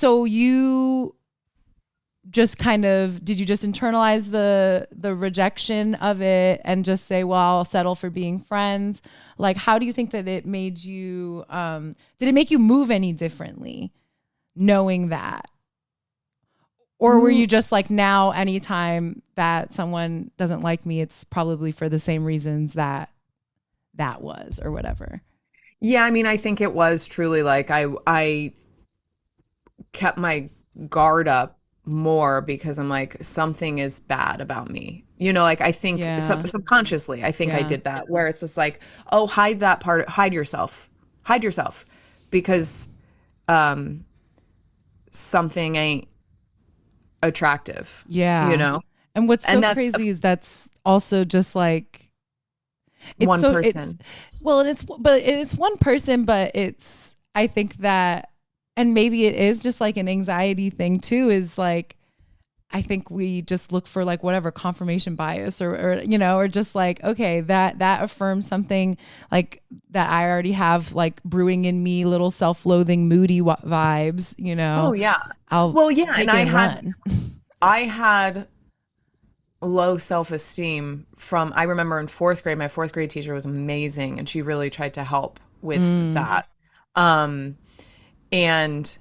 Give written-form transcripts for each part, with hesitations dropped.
So you just did you just internalize the rejection of it and just say, well, I'll settle for being friends? Like, how do you think that it made you, did it make you move any differently knowing that? Or were you just like, now anytime that someone doesn't like me, it's probably for the same reasons that was, or whatever? Yeah, I mean, I think it was truly like I kept my guard up more because I'm like, something is bad about me. Like I think Yeah. subconsciously, I think I Yeah. did that, where it's just like, oh, hide that part, hide yourself, because um, something ain't attractive, Yeah. And what's and so that's crazy is that's also just like, it's one so, it's, person. well, and it's one person, but it's, I think that, and maybe it is just like an anxiety thing too, is like, I think we just look for like whatever confirmation bias or just like, okay, that affirms something like that I already have like brewing in me, little self-loathing, moody vibes, Oh yeah. I'll Well, yeah, and take it and run. I had low self-esteem from, I remember in fourth grade, my fourth grade teacher was amazing and she really tried to help with that. Um, and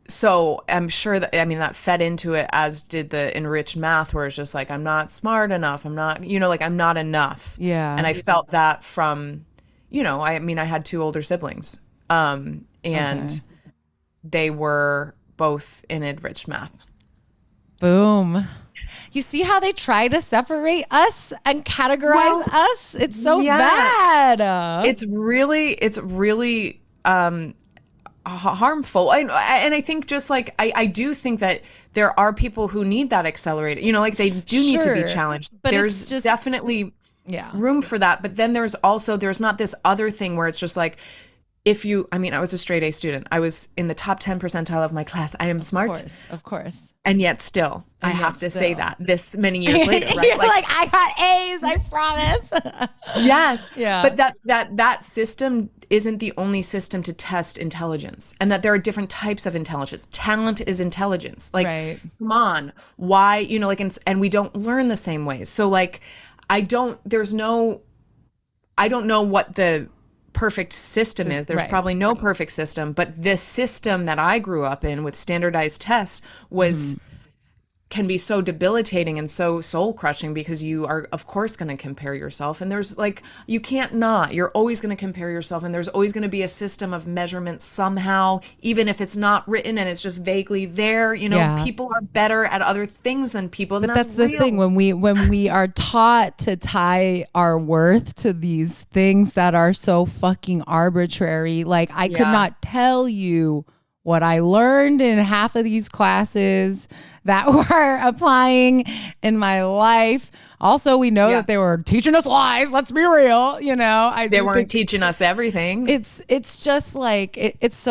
so I'm sure that, I mean, that fed into it, as did the enriched math, where it's just like, I'm not smart enough. I'm not, like I'm not enough. And Yeah. I felt that from, I mean, I had two older siblings, Okay. and they were both in enriched math. Boom. You see how they try to separate us and categorize Well, us? It's so yeah, bad. it's really harmful. And I think, just like, I do think that there are people who need that accelerated, like they do need to be Sure. challenged. But it's There's just, definitely yeah. room for that. But then there's not this other thing where it's just like, I mean, I was a straight A student. I was in the top 10 percentile of my class. I am Of smart. course. Of course. And yet still, I And yet have to say still. that this many years later, right? You're like, I got A's, I promise. Yes, Yeah. but that system isn't the only system to test intelligence, and that there are different types of intelligence. Talent is intelligence. Like, Right. come on, why, like, and we don't learn the same ways. So like, I don't know what the perfect system is. There's Right. probably no perfect system, but this system that I grew up in with standardized tests was can be so debilitating and so soul crushing, because you are, of course, going to compare yourself. And there's like, you can't not. You're always going to compare yourself. And there's always going to be a system of measurement somehow, even if it's not written and it's just vaguely there. Yeah. People are better at other things than people. And But that's that's the thing, real. when we are taught to tie our worth to these things that are so fucking arbitrary. Like, I could Yeah. not tell you what I learned in half of these classes that were applying in my life. Also, we know Yeah. that they were teaching us lies. Let's be real. I They do weren't think teaching us everything. it's just like, it's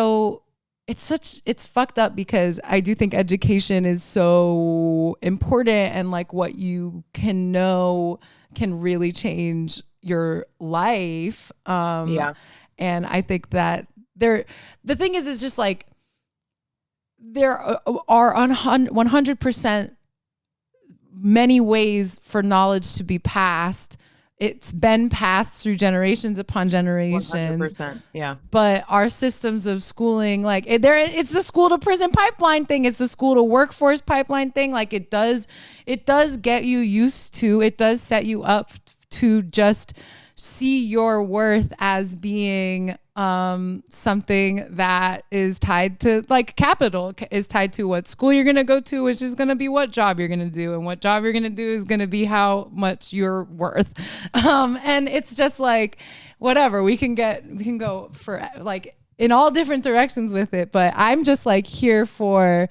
fucked up, because I do think education is so important, and like what you can know can really change your life. Yeah. And I think that the thing is just like, there are 100% many ways for knowledge to be passed. It's been passed through generations upon generations. 100%. Yeah. But our systems of schooling, like it's the school to prison pipeline thing. It's the school to workforce pipeline thing. Like, it does get you used to, it does set you up to just see your worth as being something that is tied to, like, capital is tied to what school you're going to go to, which is going to be what job you're going to do, and what job you're going to do is going to be how much you're worth. And it's just like, whatever, we can go for like in all different directions with it. But I'm just like here for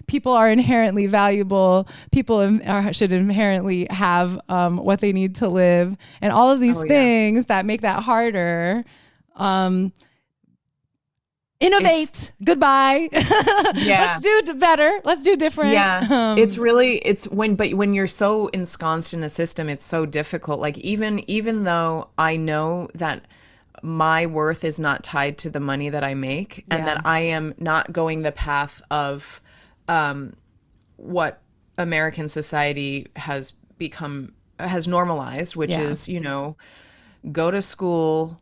people are inherently valuable. People should inherently have what they need to live, and all of these things that make that harder. Innovate. Goodbye. Yeah. Let's do better. Let's do different. Yeah. But when you're so ensconced in a system, it's so difficult. Like, even though I know that my worth is not tied to the money that I make, and that I am not going the path of what American society has normalized, which is, go to school,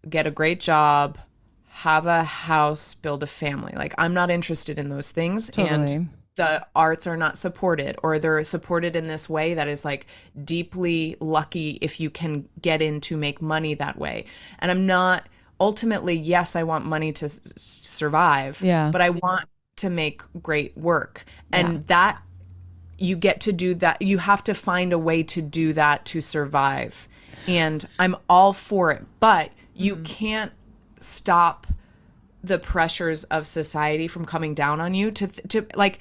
get a great job, have a house, build a family. Like, I'm not interested in those things. Totally. And the arts are not supported, or they're supported in this way that is like deeply lucky if you can get in to make money that way. And I'm not, ultimately, yes, I want money to survive, but I want to make great work. And that, you get to do that. You have to find a way to do that to survive. And I'm all for it, but you can't stop the pressures of society from coming down on you to like,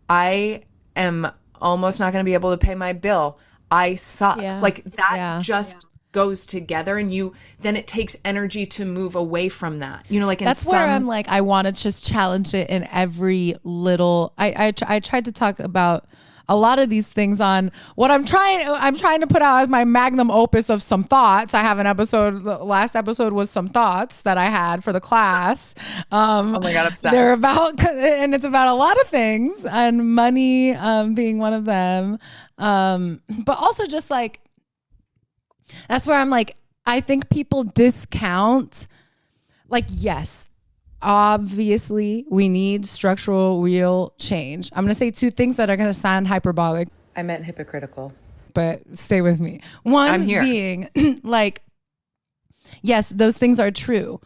I am almost not going to be able to pay my bill. I suck. Like that just goes together, and then it takes energy to move away from that. Like that's where I'm like, I want to just challenge it in every little. I tried to talk about a lot of these things on what I'm trying to put out as my magnum opus of some thoughts. I have an episode, the last episode was some thoughts that I had for the class. Oh my God, obsessed. They're about, and it's about a lot of things, and money being one of them. But also just like, that's where I'm like, I think people discount, like, yes, obviously, we need structural, real change. I'm going to say two things that are going to sound hyperbolic. I meant hypocritical. But stay with me. One being, like, yes, those things are true.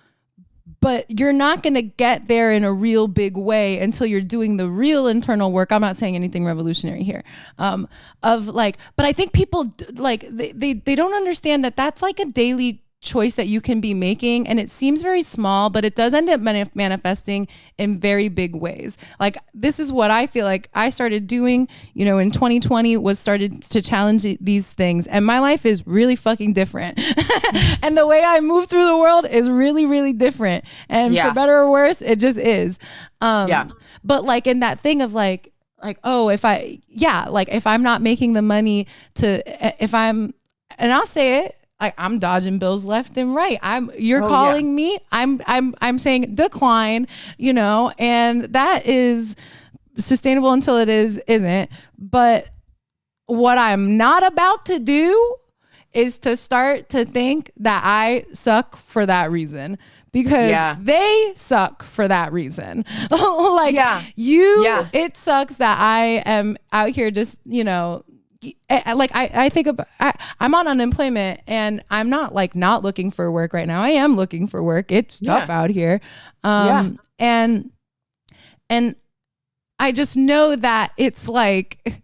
But you're not going to get there in a real big way until you're doing the real internal work. I'm not saying anything revolutionary here. Of like, but I think people, like, they don't understand that that's like a daily choice that you can be making, and it seems very small, but it does end up manifesting in very big ways. Like, this is what I feel like I started doing, in 2020, was started to challenge these things, and my life is really fucking different. And the way I move through the world is really, really different, and for better or worse, it just is. But like, in that thing of like, oh, if I'm not making the money and I'll say it, I'm dodging bills left and right. You're calling me. I'm saying decline, and that is sustainable until it isn't. But what I'm not about to do is to start to think that I suck for that reason, because they suck for that reason. It sucks that I am out here just, like I think about, I'm on unemployment, and I'm not like not looking for work right now. I am looking for work. It's tough out here. And I just know that it's like,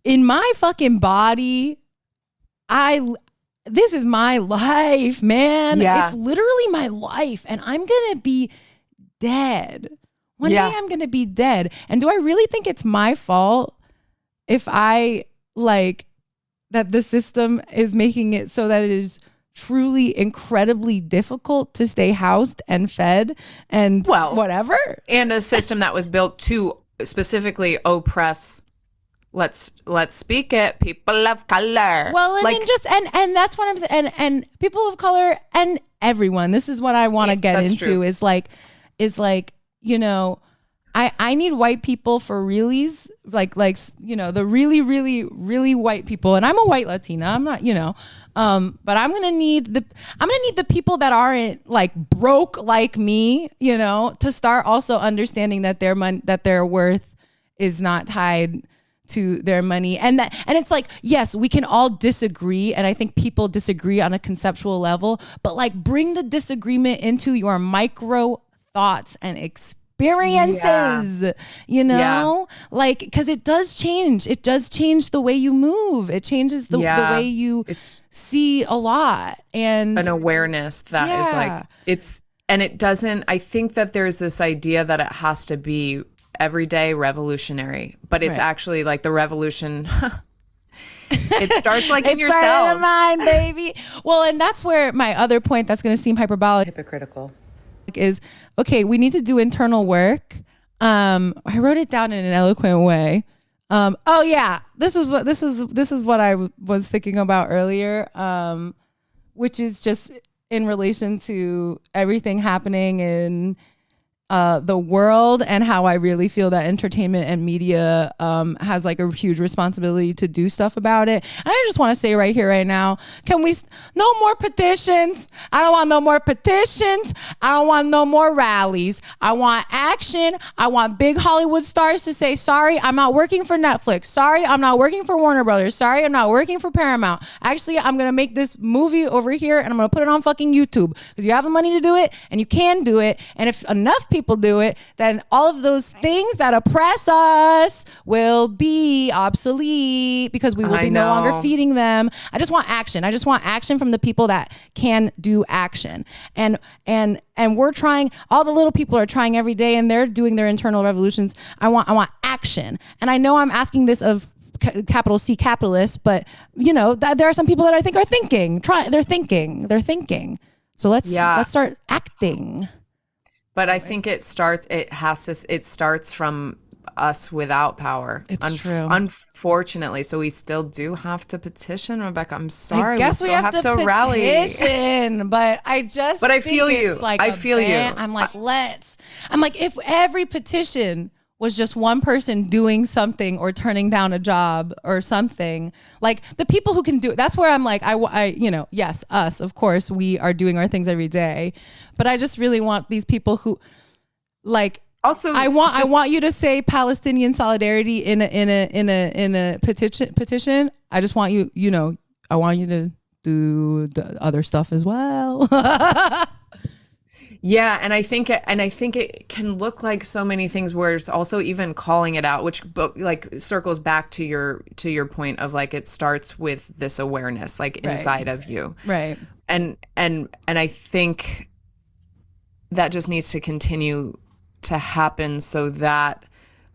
in my fucking body, this is my life, man. It's literally my life, and I'm going to be dead. One day I'm going to be dead. And do I really think it's my fault if I like that the system is making it so that it is truly incredibly difficult to stay housed and fed and whatever? And a system that was built to specifically oppress, let's speak it, people of color. Well, and and that's what I'm saying. And people of color and everyone. This is what I want to get into true. is like, I need white people for realies, like, the really, really, really white people. And I'm a white Latina. I'm not, but I'm going to need the people that aren't like broke like me, to start also understanding that their worth is not tied to their money. And it's like, yes, we can all disagree. And I think people disagree on a conceptual level, but like, bring the disagreement into your micro thoughts and experiences, like, because it does change the way you move. It changes the way you see a lot, and an awareness that is like, and it doesn't, I think that there's this idea that it has to be everyday revolutionary, but it's actually like the revolution it starts like in yourself. It's in the mind, baby. Well, and that's where my other point that's going to seem hypocritical is, okay, we need to do internal work. I wrote it down in an eloquent way. This is what I was thinking about earlier. which is just in relation to everything happening in the world, and how I really feel that entertainment and media has like a huge responsibility to do stuff about it. And I just want to say right here, right now, can we, no more petitions. I don't want no more petitions. I don't want no more rallies. I want action. I want big Hollywood stars to say, sorry, I'm not working for Netflix. Sorry, I'm not working for Warner Brothers. Sorry, I'm not working for Paramount. Actually, I'm going to make this movie over here and I'm going to put it on fucking YouTube because you have the money to do it and you can do it. And if enough people do it, then all of those things that oppress us will be obsolete because we will be no longer feeding them. I just want action. I just want action from the people that can do action. And we're trying, all the little people are trying every day and they're doing their internal revolutions. I want action. And I know I'm asking this of capital C capitalists, but you know, that there are some people that I think are thinking. They're thinking. So let's start acting. But I think it starts from us without power. It's true. Unfortunately. So we still do have to petition, Rebecca. I'm sorry. I guess we have to rally. petition, but I feel you. Like I feel you. I'm like, if every petition was just one person doing something or turning down a job or something, like the people who can do it, that's where I'm like, yes, us, of course, we are doing our things every day, but I just really want these people who, like, also I want you to say Palestinian solidarity in a petition. I just want you, I want you to do the other stuff as well. Yeah, and I think it can look like so many things where it's also even calling it out, which like circles back to your point of like it starts with this awareness like inside of you. Right. And I think that just needs to continue to happen so that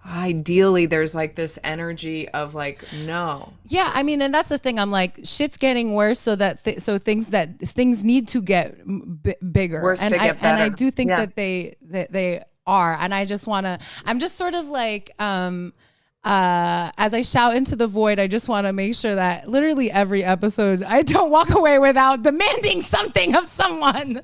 ideally there's like this energy of like, no. Yeah, I mean, and that's the thing. I'm like, shit's getting worse, so that things need to get bigger. Worse and to get better. And I do think that they are. And I just I'm just sort of like, as I shout into the void, I just want to make sure that literally every episode I don't walk away without demanding something of someone.